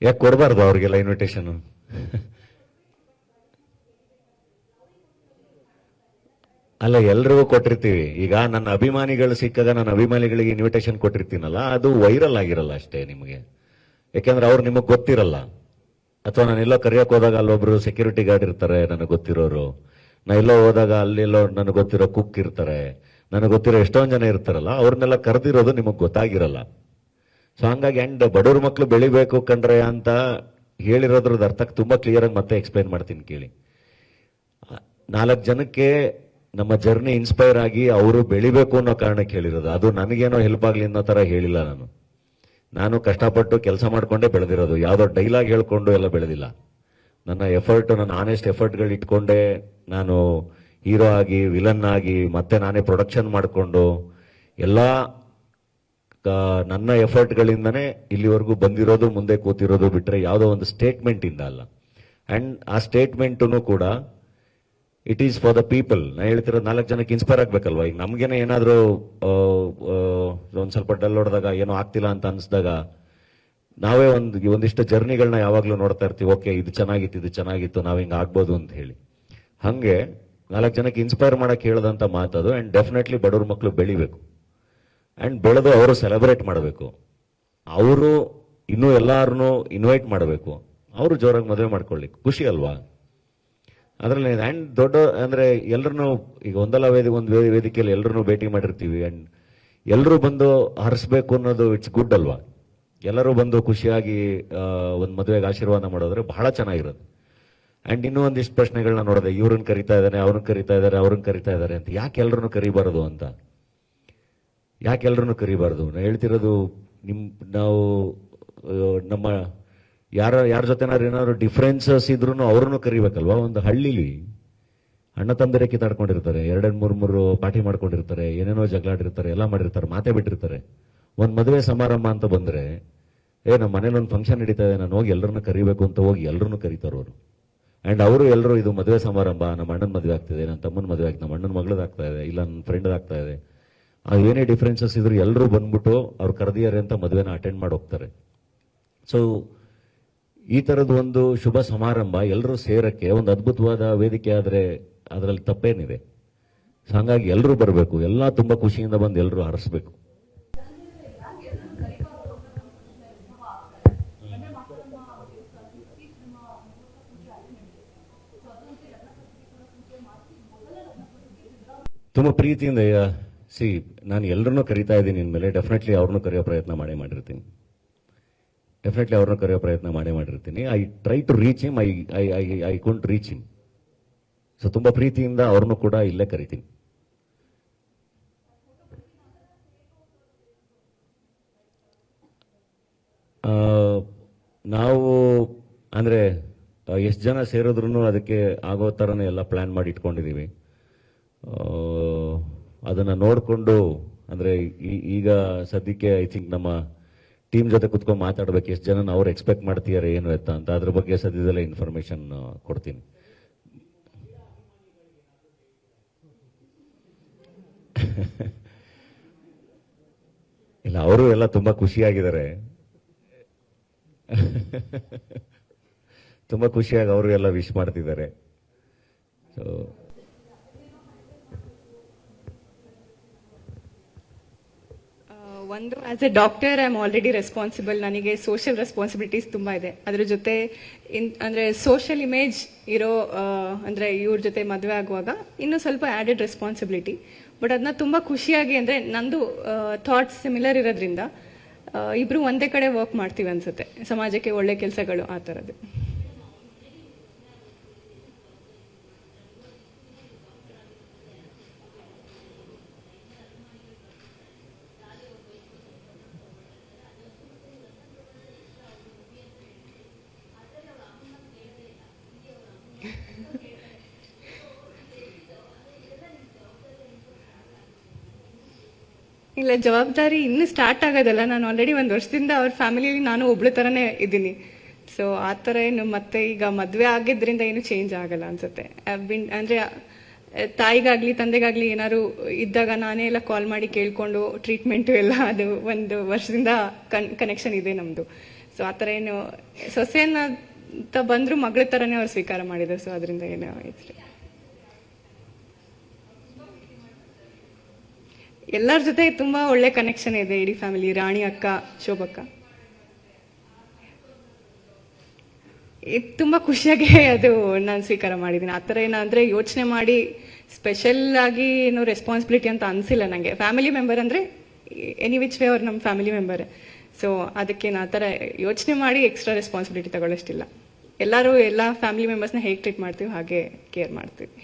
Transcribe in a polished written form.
ಯಾಕೆ ಕೊಡಬಾರ್ದು ಅವ್ರಿಗೆಲ್ಲ ಇನ್ವಿಟೇಷನ್? ಅಲ್ಲ, ಎಲ್ರಿಗೂ ಕೊಟ್ಟಿರ್ತೀವಿ. ಈಗ ನನ್ನ ಅಭಿಮಾನಿಗಳು ಸಿಕ್ಕಾಗ ನನ್ನ ಅಭಿಮಾನಿಗಳಿಗೆ ಇನ್ವಿಟೇಷನ್ ಕೊಟ್ಟಿರ್ತೀನಲ್ಲ, ಅದು ವೈರಲ್ ಆಗಿರಲ್ಲ ಅಷ್ಟೇ ನಿಮಗೆ. ಯಾಕೆಂದ್ರೆ ಅವ್ರು ನಿಮಗೆ ಗೊತ್ತಿರಲ್ಲ. ಅಥವಾ ನಾನು ಎಲ್ಲೋ ಕರೆಯೋಕೆ ಹೋದಾಗ ಅಲ್ಲೊಬ್ರು ಸೆಕ್ಯೂರಿಟಿ ಗಾರ್ಡ್ ಇರ್ತಾರೆ ನನಗೆ ಗೊತ್ತಿರೋರು, ನಾ ಎಲ್ಲೋ ಹೋದಾಗ ಅಲ್ಲೆಲ್ಲೋ ನನಗೆ ಗೊತ್ತಿರೋ ಕುಕ್ ಇರ್ತಾರೆ, ನನಗೆ ಗೊತ್ತಿರೋ ಎಷ್ಟೊಂದು ಜನ ಇರ್ತಾರಲ್ಲ, ಅವ್ರನ್ನೆಲ್ಲ ಕರೆದಿರೋದು ನಿಮಗೆ ಗೊತ್ತಾಗಿರಲ್ಲ. ಸೊ ಹಂಗಾಗಿ ಅಂಡ್ ಬಡವ್ರ ಮಕ್ಕಳು ಬೆಳಿಬೇಕು ಕಂಡ್ರೆ ಅಂತ ಹೇಳಿರೋದ್ರದ್ದು ಅರ್ಥ ತುಂಬಾ ಕ್ಲಿಯರ್ ಆಗಿ ಮತ್ತೆ ಎಕ್ಸ್ಪ್ಲೈನ್ ಮಾಡ್ತೀನಿ ಕೇಳಿ. 4 ಜನಕ್ಕೆ ನಮ್ಮ ಜರ್ನಿ ಇನ್ಸ್ಪೈರ್ ಆಗಿ ಅವರು ಬೆಳಿಬೇಕು ಅನ್ನೋ ಕಾರಣಕ್ಕೆ ಹೇಳಿರೋದು. ಅದು ನನಗೇನೋ ಹೆಲ್ಪ್ ಆಗ್ಲಿ ಅನ್ನೋ ತರ ಹೇಳಿಲ್ಲ. ನಾನು ಕಷ್ಟಪಟ್ಟು ಕೆಲಸ ಮಾಡ್ಕೊಂಡೇ ಬೆಳೆದಿರೋದು. ಯಾವುದೋ ಡೈಲಾಗ್ ಹೇಳ್ಕೊಂಡು ಎಲ್ಲ ಬೆಳೆದಿಲ್ಲ. ನನ್ನ ಎಫರ್ಟ್, ನನ್ನ ಆನೆಸ್ಟ್ ಎಫರ್ಟ್ಗಳು ಇಟ್ಕೊಂಡೆ ನಾನು ಹೀರೋ ಆಗಿ, ವಿಲನ್ ಆಗಿ, ಮತ್ತೆ ನಾನೇ ಪ್ರೊಡಕ್ಷನ್ ಮಾಡಿಕೊಂಡು ಎಲ್ಲ ನನ್ನ ಎಫರ್ಟ್ಗಳಿಂದನೇ ಇಲ್ಲಿವರೆಗೂ ಬಂದಿರೋದು, ಮುಂದೆ ಕೂತಿರೋದು. ಬಿಟ್ರೆ ಯಾವುದೋ ಒಂದು ಸ್ಟೇಟ್ಮೆಂಟ್ ಇಂದ ಅಲ್ಲ. ಅಂಡ್ ಆ ಸ್ಟೇಟ್ಮೆಂಟು ಕೂಡ it is for the people. ನಾ ಹೇಳ್ತಿರೋದು 4 ಜನಕ್ಕೆ ಇನ್ಸ್ಪೈರ್ ಆಗ್ಬೇಕಲ್ವಾ. ಈಗ ನಮ್ಗೇನೆ ಏನಾದರೂ ಒಂದ್ ಸ್ವಲ್ಪ ಡಲ್ ಹೊಡೆದಾಗ, ಏನೋ ಆಗ್ತಿಲ್ಲ ಅಂತ ಅನ್ಸಿದಾಗ ನಾವೇ ಒಂದಿಷ್ಟು ಜರ್ನಿಗಳನ್ನ ಯಾವಾಗ್ಲೂ ನೋಡ್ತಾ ಇರ್ತೀವಿ. ಓಕೆ, ಇದು ಚೆನ್ನಾಗಿತ್ತು, ನಾವ್ ಹಿಂಗ ಆಗ್ಬೋದು ಅಂತ ಹೇಳಿ. ಹಂಗೆ 4 ಜನಕ್ಕೆ ಇನ್ಸ್ಪೈರ್ ಮಾಡಕ್ ಹೇಳದಂತ ಮಾತದು. ಅಂಡ್ ಡೆಫಿನೆಟ್ಲಿ ಬಡವ್ರ ಮಕ್ಕಳು ಬೆಳಿಬೇಕು. ಅಂಡ್ ಬೆಳೆದು ಅವರು ಸೆಲೆಬ್ರೇಟ್ ಮಾಡಬೇಕು. ಅವರು ಇನ್ನೂ ಎಲ್ಲಾರನ್ನೂ ಇನ್ವೈಟ್ ಮಾಡಬೇಕು. ಅವರು ಜೋರಾಗಿ ಮದುವೆ ಮಾಡ್ಕೊಳ್ಳಿಕ್ಕೆ ಖುಷಿ ಅಲ್ವಾ ಅದ್ರಲ್ಲಿ. ಅಂಡ್ ದೊಡ್ಡ ಅಂದ್ರೆ ಎಲ್ಲರನ್ನು ಈಗ ಒಂದಲ್ಲ ಒಂದು ವೇದಿಕೆಯಲ್ಲಿ ಎಲ್ಲರನ್ನೂ ಭೇಟಿ ಮಾಡಿರ್ತೀವಿ. ಅಂಡ್ ಎಲ್ಲರೂ ಬಂದು ಹರಿಸ್ಬೇಕು ಅನ್ನೋದು ಇಟ್ಸ್ ಗುಡ್ ಅಲ್ವಾ. ಎಲ್ಲರೂ ಬಂದು ಖುಷಿಯಾಗಿ ಒಂದು ಮದುವೆಗೆ ಆಶೀರ್ವಾದ ಮಾಡೋದ್ರೆ ಬಹಳ ಚೆನ್ನಾಗಿರೋದು. ಅಂಡ್ ಇನ್ನೂ ಒಂದಿಷ್ಟು ಪ್ರಶ್ನೆಗಳನ್ನ ನೋಡಿದೆ. ಇವ್ರನ್ನ ಕರಿತಾ ಇದ್ದಾನೆ, ಅವ್ರನ್ನ ಕರಿತಾ ಇದ್ದಾರೆ ಅಂತ. ಯಾಕೆ ಎಲ್ಲರನ್ನು ಕರಿಬಾರದು ಅಂತ? ಯಾಕೆ ಎಲ್ಲರನ್ನು ಕರಿಬಾರ್ದು? ನಾ ಹೇಳ್ತಿರೋದು, ನಾವು ನಮ್ಮ ಯಾರ ಜೊತೆನಾದ್ರು ಏನಾದ್ರು ಡಿಫ್ರೆನ್ಸಸ್ ಇದ್ರು ಅವ್ರನ್ನು ಕರಿಬೇಕಲ್ವಾ. ಒಂದು ಹಳ್ಳಿಲಿ ಅಣ್ಣ ತಮ್ಮದಿರೇ ಕಿತ್ತಾಡ್ಕೊಂಡಿರ್ತಾರೆ, 2-3 ಪಾರ್ಟಿ ಮಾಡ್ಕೊಂಡಿರ್ತಾರೆ, ಏನೇನೋ ಜಗಳಾಡಿರ್ತಾರೆ, ಎಲ್ಲ ಮಾಡಿರ್ತಾರೆ, ಮಾತೇ ಬಿಟ್ಟಿರ್ತಾರೆ. ಒಂದ್ ಮದುವೆ ಸಮಾರಂಭ ಅಂತ ಬಂದ್ರೆ, ನಮ್ಮ ಮನೇಲಿ ಒಂದು ಫಂಕ್ಷನ್ ನಡೀತಾ ಇದೆ, ನಾನು ಹೋಗಿ ಎಲ್ಲರನ್ನ ಕರಿಬೇಕು ಅಂತ ಹೋಗಿ ಎಲ್ಲರನ್ನು ಕರೀತಾರ ಅವರು. ಅಂಡ್ ಅವರು ಎಲ್ಲರೂ ಇದು ಮದುವೆ ಸಮಾರಂಭ, ನಮ್ಮ ಅಣ್ಣನ ಮದುವೆ ಆಗ್ತಿದೆ, ನನ್ನ ತಮ್ಮನ ಮದುವೆ ಆಗ್ತದೆ, ನಮ್ಮ ಅಣ್ಣನ ಮಗಳದಾಗ್ತಾ ಇದೆ, ಇಲ್ಲ ನನ್ನ ಫ್ರೆಂಡ್ ಆಗ್ತಾ ಇದೆ, ಏನೇ ಡಿಫ್ರೆನ್ಸಸ್ ಇದ್ರು ಎಲ್ಲರೂ ಬಂದ್ಬಿಟ್ಟು ಅವ್ರು ಕರೆದಿದ್ದಾರೆ ಅಂತ ಮದುವೆನ ಅಟೆಂಡ್ ಮಾಡಿ ಹೋಗ್ತಾರೆ. ಸೊ ಈ ತರದ ಒಂದು ಶುಭ ಸಮಾರಂಭ ಎಲ್ಲರೂ ಸೇರಕ್ಕೆ ಒಂದು ಅದ್ಭುತವಾದ ವೇದಿಕೆ ಆದ್ರೆ ಅದರಲ್ಲಿ ತಪ್ಪೇನಿದೆ? ಸೊ ಹಂಗಾಗಿ ಎಲ್ಲರೂ ಬರಬೇಕು, ಎಲ್ಲ ತುಂಬಾ ಖುಷಿಯಿಂದ ಬಂದು ಎಲ್ಲರೂ ಹರಿಸ್ಬೇಕು. ತುಂಬಾ ಪ್ರೀತಿಯಿಂದ ನಾನು ಎಲ್ಲರನ್ನೂ ಕರಿತಾ ಇದ್ದೀನಿ ಇನ್ಮೇಲೆ. ಡೆಫಿನೆಟ್ಲಿ ಅವ್ರನ್ನೂ ಕರೆಯೋ ಪ್ರಯತ್ನ ಮಾಡಿರ್ತೀನಿ. I try to reach him. I can't reach him. So ತುಂಬಾ ಪ್ರೀತಿಯಿಂದ ಅವ್ರನ್ನೂ ಕೂಡ ಇಲ್ಲೇ ಕರಿತೀನಿ. ನಾವು ಅಂದ್ರೆ ಎಷ್ಟು ಜನ ಸೇರಿದ್ರು ಅದಕ್ಕೆ ಆಗೋ ತರನೇ ಎಲ್ಲ ಪ್ಲಾನ್ ಮಾಡಿ ಇಟ್ಕೊಂಡಿದೀವಿ. ಅದನ್ನ ನೋಡಿಕೊಂಡು ಅಂದ್ರೆ ಈಗ ಸದ್ಯಕ್ಕೆ ಐ ಥಿಂಕ್ ನಮ್ಮ ಟೀಮ್ ಜೊತೆ ಕುತ್ಕೊಂಡು ಮಾತಾಡ್ಬೇಕು, ಎಷ್ಟು ಜನ ಅವ್ರು ಎಕ್ಸ್ಪೆಕ್ಟ್ ಮಾಡ್ತೀಯಾರೆ ಏನು ಅಂತ. ಅದ್ರ ಬಗ್ಗೆ ಸದ್ಯದಲ್ಲೇ ಇನ್ಫಾರ್ಮೇಶನ್ ಕೊಡ್ತೀನಿ. ಇಲ್ಲ, ಅವರು ಎಲ್ಲ ತುಂಬಾ ಖುಷಿಯಾಗಿದ್ದಾರೆ. ತುಂಬಾ ಖುಷಿಯಾಗಿ ಅವರು ಎಲ್ಲ ವಿಶ್ ಮಾಡ್ತಿದ್ದಾರೆ. ಸೊ ಒಂದು as A doctor I am already responsible. ನನಗೆ ಸೋಷಿಯಲ್ ರೆಸ್ಪಾನ್ಸಿಬಿಲಿಟೀಸ್ ತುಂಬಾ ಇದೆ. ಅದ್ರ ಜೊತೆ ಅಂದ್ರೆ ಸೋಷಿಯಲ್ ಇಮೇಜ್ ಇರೋ ಅಂದ್ರೆ ಇವ್ರ ಜೊತೆ ಮದುವೆ ಆಗುವಾಗ ಇನ್ನೂ ಸ್ವಲ್ಪ ಆಡೆಡ್ ರೆಸ್ಪಾನ್ಸಿಬಿಲಿಟಿ. ಬಟ್ ಅದನ್ನ ತುಂಬಾ ಖುಷಿಯಾಗಿ, ಅಂದ್ರೆ ನಂದು ಥಾಟ್ಸ್ ಸಿಮಿಲರ್ ಇರೋದ್ರಿಂದ ಇಬ್ರು ಒಂದೇ ಕಡೆ ವರ್ಕ್ ಮಾಡ್ತೀವಿ ಅನ್ಸುತ್ತೆ. ಸಮಾಜಕ್ಕೆ ಒಳ್ಳೆ ಕೆಲಸಗಳು ಆ ಥರದ್ದು. ಇಲ್ಲ, ಜವಾಬ್ದಾರಿ ಇನ್ನು ಸ್ಟಾರ್ಟ್ ಆಗೋದಲ್ಲ. ನಾನು ಆಲ್ರೆಡಿ 1 ವರ್ಷದಿಂದ ಅವ್ರ ಫ್ಯಾಮಿಲಿಯಲ್ಲಿ ನಾನು ಒಬ್ಳು ತರನೇ ಇದ್ದೀನಿ. ಸೊ ಆ ಥರ ಏನು ಮತ್ತೆ ಈಗ ಮದುವೆ ಆಗಿದ್ರಿಂದ ಏನು ಚೇಂಜ್ ಆಗಲ್ಲ ಅನ್ಸುತ್ತೆ. ಅಂದ್ರೆ ತಾಯಿಗಾಗ್ಲಿ ತಂದೆಗಾಗ್ಲಿ ಏನಾದ್ರು ಇದ್ದಾಗ ನಾನೇ ಎಲ್ಲ ಕಾಲ್ ಮಾಡಿ ಕೇಳ್ಕೊಂಡು ಟ್ರೀಟ್ಮೆಂಟ್ ಎಲ್ಲ ಅದು 1 ವರ್ಷದಿಂದ ಕನೆಕ್ಷನ್ ಇದೆ ನಮ್ದು. ಸೊ ಆ ಥರ ಏನು ಸೊಸೆಯನ್ನ ಬಂದರೂ ಮಗಳ ಥರನೇ ಅವ್ರು ಸ್ವೀಕಾರ ಮಾಡಿದ್ರು. ಸೊ ಅದರಿಂದ ಏನೋ ಆಯ್ತು. ಎಲ್ಲರ ಜೊತೆ ತುಂಬಾ ಒಳ್ಳೆ ಕನೆಕ್ಷನ್ ಇದೆ ಇಡೀ ಫ್ಯಾಮಿಲಿ. ರಾಣಿ ಅಕ್ಕ, ಶೋಭಕ್ಕ, ಇದು ತುಂಬಾ ಖುಷಿಯಾಗಿ ಅದು ನಾನು ಸ್ವೀಕಾರ ಮಾಡಿದ್ದೀನಿ. ಆ ಥರ ಏನಂದ್ರೆ ಯೋಚನೆ ಮಾಡಿ ಸ್ಪೆಷಲ್ ಆಗಿ ಏನು ರೆಸ್ಪಾನ್ಸಿಬಿಲಿಟಿ ಅಂತ ಅನ್ಸಿಲ್ಲ ನನಗೆ. ಫ್ಯಾಮಿಲಿ ಮೆಂಬರ್ ಅಂದ್ರೆ ಎನಿ ವಿಚ್ ವೇ ಅವ್ರು ನಮ್ಮ ಫ್ಯಾಮಿಲಿ ಮೆಂಬರ್. ಸೊ ಅದಕ್ಕೆ ಆ ಥರ ಯೋಚನೆ ಮಾಡಿ ಎಕ್ಸ್ಟ್ರಾ ರೆಸ್ಪಾನ್ಸಿಬಿಲಿಟಿ ತಗೊಳ್ಳೋಷ್ಟಿಲ್ಲ. ಎಲ್ಲರೂ ಎಲ್ಲ ಫ್ಯಾಮಿಲಿ ಮೆಂಬರ್ಸ್ನ ಹೇಗೆ ಟ್ರೀಟ್ ಮಾಡ್ತೀವಿ ಹಾಗೆ ಕೇರ್ ಮಾಡ್ತೀವಿ.